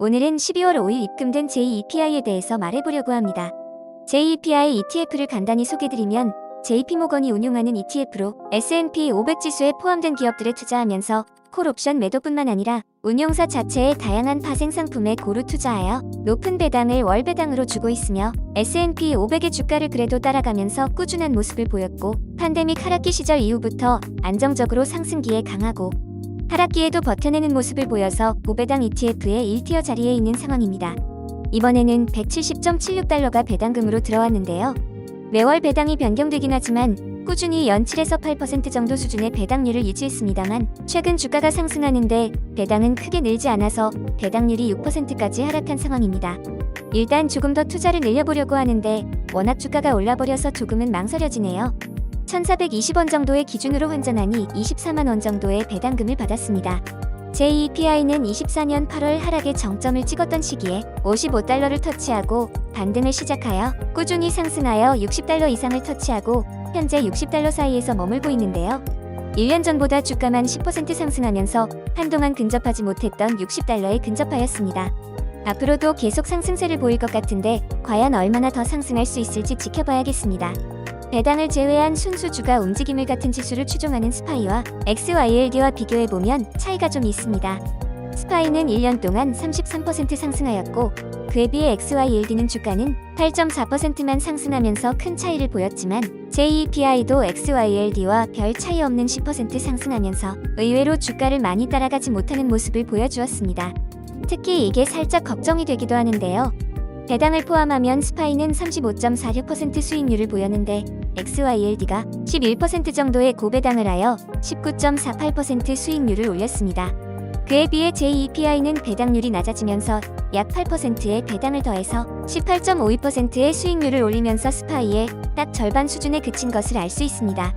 오늘은 12월 5일 입금된 JEPI에 대해서 말해보려고 합니다. JEPI ETF를 간단히 소개드리면 JP모건이 운용하는 ETF로 S&P 500 지수에 포함된 기업들에 투자하면서 콜옵션 매도뿐만 아니라 운용사 자체의 다양한 파생 상품에 고루 투자하여 높은 배당을 월 배당으로 주고 있으며 S&P 500의 주가를 그래도 따라가면서 꾸준한 모습을 보였고, 팬데믹 하락기 시절 이후부터 안정적으로 상승기에 강하고 하락기에도 버텨내는 모습을 보여서 고배당 ETF의 1티어 자리에 있는 상황입니다. 이번에는 170.76달러가 배당금으로 들어왔는데요. 매월 배당이 변경되긴 하지만 꾸준히 연 7에서 8% 정도 수준의 배당률을 유지했습니다만, 최근 주가가 상승하는데 배당은 크게 늘지 않아서 배당률이 6%까지 하락한 상황입니다. 일단 조금 더 투자를 늘려보려고 하는데 워낙 주가가 올라버려서 조금은 망설여지네요. 1,420원 정도의 기준으로 환전하니 24만원 정도의 배당금을 받았습니다. JEPI는 24년 8월 하락의 정점을 찍었던 시기에 55달러를 터치하고 반등을 시작하여 꾸준히 상승하여 60달러 이상을 터치하고 현재 60달러 사이에서 머물고 있는데요. 1년 전보다 주가만 10% 상승하면서 한동안 근접하지 못했던 60달러에 근접하였습니다. 앞으로도 계속 상승세를 보일 것 같은데 과연 얼마나 더 상승할 수 있을지 지켜봐야겠습니다. 배당을 제외한 순수 주가 움직임을 같은 지수를 추종하는 스파이와 XYLD와 비교해보면 차이가 좀 있습니다. 스파이는 1년 동안 33% 상승하였고, 그에 비해 XYLD는 주가는 8.4%만 상승하면서 큰 차이를 보였지만 JEPI도 XYLD와 별 차이 없는 10% 상승하면서 의외로 주가를 많이 따라가지 못하는 모습을 보여주었습니다. 특히 이게 살짝 걱정이 되기도 하는데요. 배당을 포함하면 스파이는 35.46% 수익률을 보였는데 XYLD가 11% 정도의 고배당을 하여 19.48% 수익률을 올렸습니다. 그에 비해 JEPI는 배당률이 낮아지면서 약 8%의 배당을 더해서 18.52%의 수익률을 올리면서 스파이의 딱 절반 수준에 그친 것을 알 수 있습니다.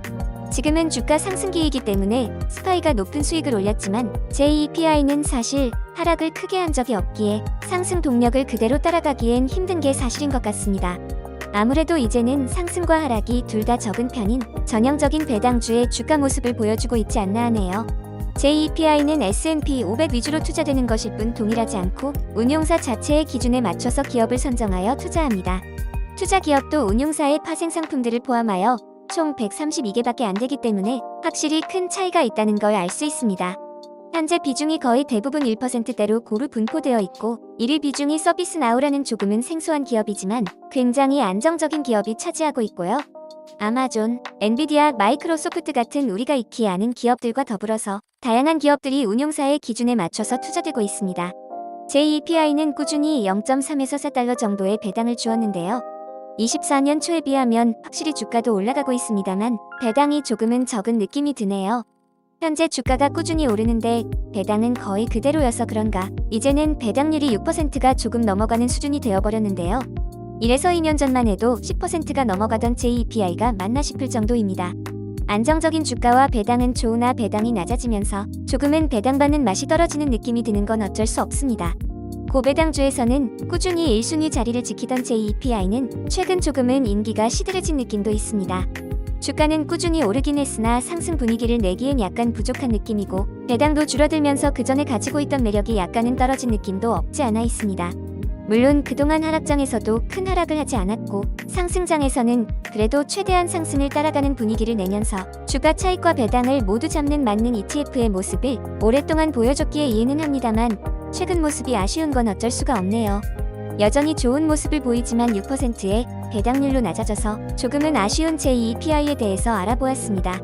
지금은 주가 상승기이기 때문에 스파이가 높은 수익을 올렸지만 JEPI는 사실 하락을 크게 한 적이 없기에 상승 동력을 그대로 따라가기엔 힘든 게 사실인 것 같습니다. 아무래도 이제는 상승과 하락이 둘 다 적은 편인 전형적인 배당주의 주가 모습을 보여주고 있지 않나 하네요. JEPI는 S&P 500 위주로 투자되는 것일 뿐 동일하지 않고 운용사 자체의 기준에 맞춰서 기업을 선정하여 투자합니다. 투자 기업도 운용사의 파생 상품들을 포함하여 총 132개밖에 안 되기 때문에 확실히 큰 차이가 있다는 걸 알 수 있습니다. 현재 비중이 거의 대부분 1%대로 고루 분포되어 있고, 1위 비중이 서비스나우라는 조금은 생소한 기업이지만 굉장히 안정적인 기업이 차지하고 있고요. 아마존, 엔비디아, 마이크로소프트 같은 우리가 익히 아는 기업들과 더불어서 다양한 기업들이 운용사의 기준에 맞춰서 투자되고 있습니다. JEPI는 꾸준히 0.3에서 4달러 정도의 배당을 주었는데요. 24년 초에 비하면 확실히 주가도 올라가고 있습니다만 배당이 조금은 적은 느낌이 드네요. 현재 주가가 꾸준히 오르는데 배당은 거의 그대로여서 그런가 이제는 배당률이 6%가 조금 넘어가는 수준이 되어버렸는데요. 이래서 2년 전만 해도 10%가 넘어가던 JEPI가 맞나 싶을 정도입니다. 안정적인 주가와 배당은 좋으나 배당이 낮아지면서 조금은 배당받는 맛이 떨어지는 느낌이 드는 건 어쩔 수 없습니다. 고배당주에서는 꾸준히 1순위 자리를 지키던 JEPI는 최근 조금은 인기가 시들해진 느낌도 있습니다. 주가는 꾸준히 오르긴 했으나 상승 분위기를 내기엔 약간 부족한 느낌이고, 배당도 줄어들면서 그전에 가지고 있던 매력이 약간은 떨어진 느낌도 없지 않아 있습니다. 물론 그동안 하락장에서도 큰 하락을 하지 않았고 상승장에서는 그래도 최대한 상승을 따라가는 분위기를 내면서 주가 차익과 배당을 모두 잡는 맞는 ETF의 모습을 오랫동안 보여줬기에 이해는 합니다만 최근 모습이 아쉬운 건 어쩔 수가 없네요. 여전히 좋은 모습을 보이지만 6%의 배당률로 낮아져서 조금은 아쉬운 JEPI에 대해서 알아보았습니다.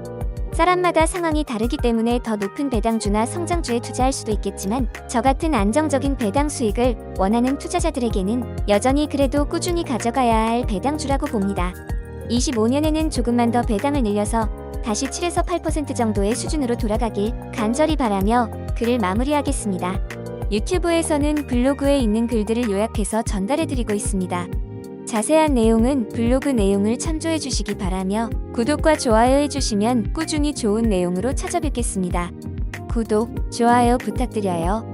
사람마다 상황이 다르기 때문에 더 높은 배당주나 성장주에 투자할 수도 있겠지만 저 같은 안정적인 배당 수익을 원하는 투자자들에게는 여전히 그래도 꾸준히 가져가야 할 배당주라고 봅니다. 25년에는 조금만 더 배당을 늘려서 다시 7에서 8% 정도의 수준으로 돌아가길 간절히 바라며 글을 마무리하겠습니다. 유튜브에서는 블로그에 있는 글들을 요약해서 전달해드리고 있습니다. 자세한 내용은 블로그 내용을 참조해 주시기 바라며 구독과 좋아요 해주시면 꾸준히 좋은 내용으로 찾아뵙겠습니다. 구독, 좋아요 부탁드려요.